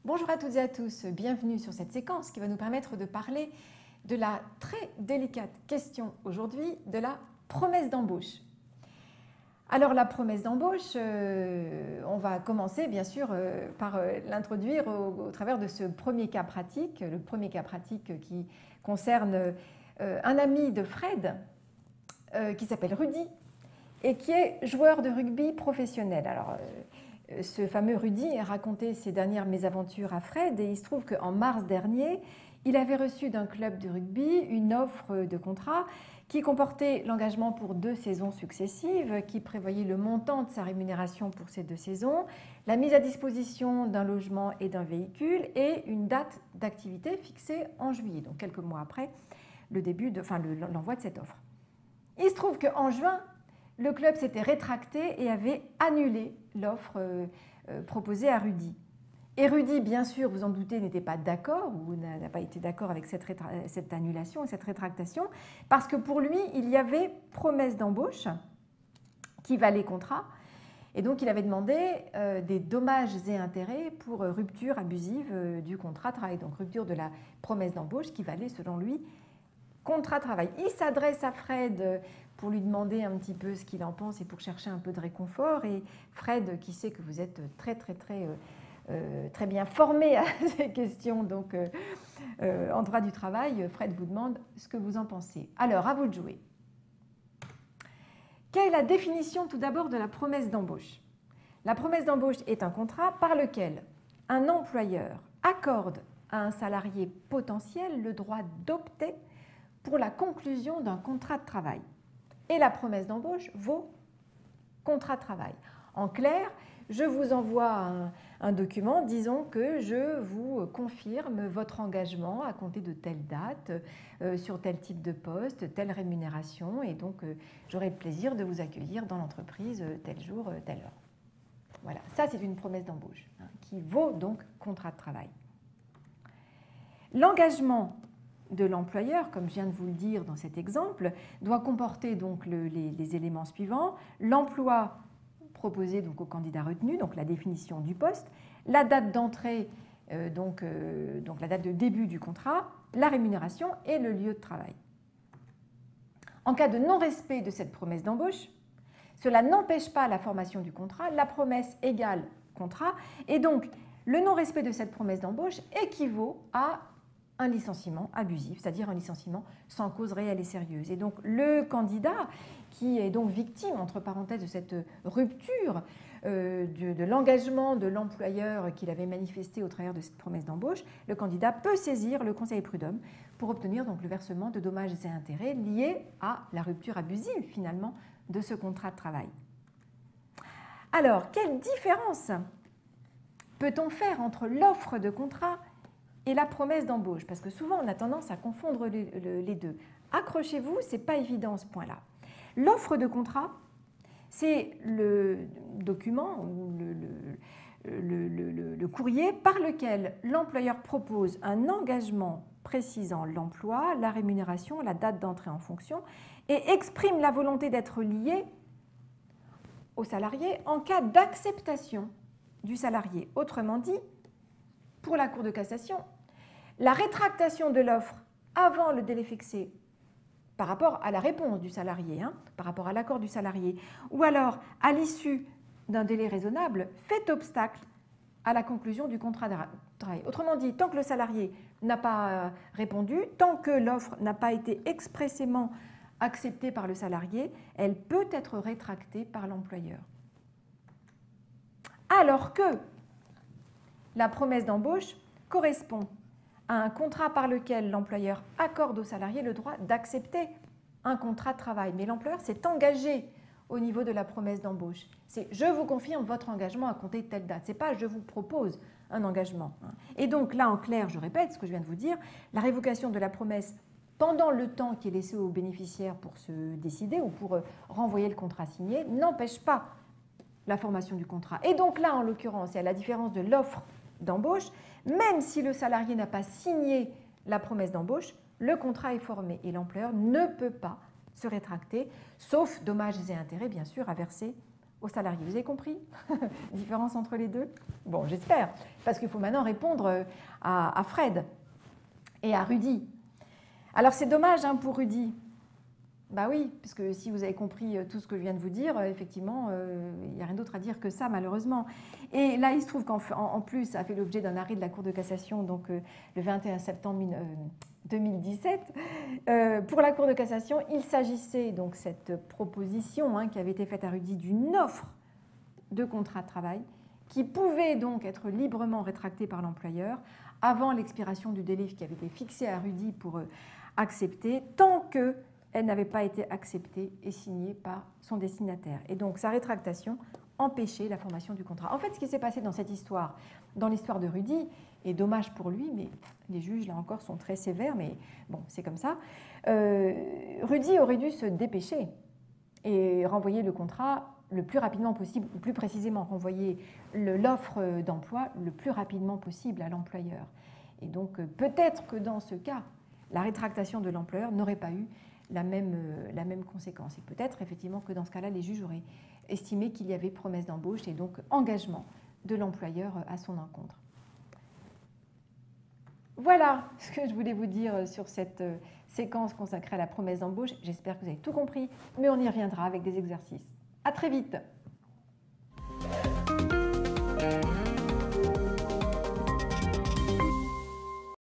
Bonjour à toutes et à tous, bienvenue sur cette séquence qui va nous permettre de parler de la très délicate question aujourd'hui de la promesse d'embauche. Alors la promesse d'embauche, on va commencer bien sûr par l'introduire au travers de ce premier cas pratique, le premier cas pratique qui concerne un ami de Fred qui s'appelle Rudy et qui est joueur de rugby professionnel. Alors, ce fameux Rudy a raconté ses dernières mésaventures à Fred et il se trouve qu'en mars dernier, il avait reçu d'un club de rugby une offre de contrat qui comportait l'engagement pour 2 saisons successives, qui prévoyait le montant de sa rémunération pour ces 2 saisons, la mise à disposition d'un logement et d'un véhicule et une date d'activité fixée en juillet, donc quelques mois après l'envoi de cette offre. Il se trouve qu'en juin, le club s'était rétracté et avait annulé l'offre proposée à Rudy. Et Rudy, bien sûr, vous en doutez, n'était pas d'accord ou n'a pas été d'accord avec cette annulation et cette rétractation parce que pour lui, il y avait promesse d'embauche qui valait contrat et donc il avait demandé des dommages et intérêts pour rupture abusive du contrat de travail, donc rupture de la promesse d'embauche qui valait selon lui contrat de travail. Il s'adresse à Fred pour lui demander un petit peu ce qu'il en pense et pour chercher un peu de réconfort. Et Fred, qui sait que vous êtes très bien formé à ces questions donc, en droit du travail, Fred vous demande ce que vous en pensez. Alors, à vous de jouer. Quelle est la définition tout d'abord de la promesse d'embauche? La promesse d'embauche est un contrat par lequel un employeur accorde à un salarié potentiel le droit d'opter pour la conclusion d'un contrat de travail. Et la promesse d'embauche vaut contrat de travail. En clair, je vous envoie un document disant que je vous confirme votre engagement à compter de telle date, sur tel type de poste, telle rémunération, et donc j'aurai le plaisir de vous accueillir dans l'entreprise tel jour, telle heure. Voilà, ça c'est une promesse d'embauche qui vaut donc contrat de travail. L'engagement de l'employeur, comme je viens de vous le dire dans cet exemple, doit comporter donc les éléments suivants: l'emploi proposé donc au candidat retenu, donc la définition du poste, la date d'entrée, donc la date de début du contrat, la rémunération et le lieu de travail. En cas de non-respect de cette promesse d'embauche, cela n'empêche pas la formation du contrat, la promesse égale contrat, et donc le non-respect de cette promesse d'embauche équivaut à un licenciement abusif, c'est-à-dire un licenciement sans cause réelle et sérieuse. Et donc le candidat, qui est donc victime, entre parenthèses, de cette rupture de l'engagement de l'employeur qu'il avait manifesté au travers de cette promesse d'embauche, le candidat peut saisir le conseil prud'homme pour obtenir donc le versement de dommages et intérêts liés à la rupture abusive, finalement, de ce contrat de travail. Alors, quelle différence peut-on faire entre l'offre de contrat et la promesse d'embauche? Parce que souvent, on a tendance à confondre les deux. Accrochez-vous, ce n'est pas évident ce point-là. L'offre de contrat, c'est le document ou le courrier par lequel l'employeur propose un engagement précisant l'emploi, la rémunération, la date d'entrée en fonction et exprime la volonté d'être lié au salarié en cas d'acceptation du salarié. Autrement dit, pour la Cour de cassation, la rétractation de l'offre avant le délai fixé par rapport à la réponse du salarié, par rapport à l'accord du salarié, ou alors à l'issue d'un délai raisonnable, fait obstacle à la conclusion du contrat de travail. Autrement dit, tant que le salarié n'a pas répondu, tant que l'offre n'a pas été expressément acceptée par le salarié, elle peut être rétractée par l'employeur. Alors que la promesse d'embauche correspond à un contrat par lequel l'employeur accorde au salarié le droit d'accepter un contrat de travail. Mais l'employeur s'est engagé au niveau de la promesse d'embauche. C'est « je vous confirme votre engagement à compter de telle date ». Ce n'est pas « je vous propose un engagement ». Et donc là, en clair, je répète ce que je viens de vous dire, la révocation de la promesse pendant le temps qui est laissé au bénéficiaire pour se décider ou pour renvoyer le contrat signé n'empêche pas la formation du contrat. Et donc là, en l'occurrence, et à la différence de l'offre d'embauche, même si le salarié n'a pas signé la promesse d'embauche, le contrat est formé et l'employeur ne peut pas se rétracter, sauf dommages et intérêts, bien sûr, à verser au salarié. Vous avez compris? Différence entre les deux? Bon, j'espère, parce qu'il faut maintenant répondre à Fred et à Rudy. Alors c'est dommage hein, pour Rudy. Bah oui, parce que si vous avez compris tout ce que je viens de vous dire, effectivement, il n'y a rien d'autre à dire que ça, malheureusement. Et là, il se trouve qu'en plus, ça a fait l'objet d'un arrêt de la Cour de cassation, donc le 21 septembre 2017. Pour la Cour de cassation, il s'agissait donc cette proposition hein, qui avait été faite à Rudy d'une offre de contrat de travail qui pouvait donc être librement rétractée par l'employeur avant l'expiration du délai qui avait été fixé à Rudy pour accepter, tant que elle n'avait pas été acceptée et signée par son destinataire. Et donc, sa rétractation empêchait la formation du contrat. En fait, ce qui s'est passé dans cette histoire, dans l'histoire de Rudy, est dommage pour lui, mais les juges, là encore, sont très sévères, mais bon, c'est comme ça. Rudy aurait dû se dépêcher et renvoyer le contrat le plus rapidement possible, ou plus précisément, renvoyer l'offre d'emploi le plus rapidement possible à l'employeur. Et donc, peut-être que dans ce cas, la rétractation de l'employeur n'aurait pas eu la même conséquence. Et peut-être effectivement que dans ce cas-là, les juges auraient estimé qu'il y avait promesse d'embauche et donc engagement de l'employeur à son encontre. Voilà ce que je voulais vous dire sur cette séquence consacrée à la promesse d'embauche. J'espère que vous avez tout compris, mais on y reviendra avec des exercices. À très vite.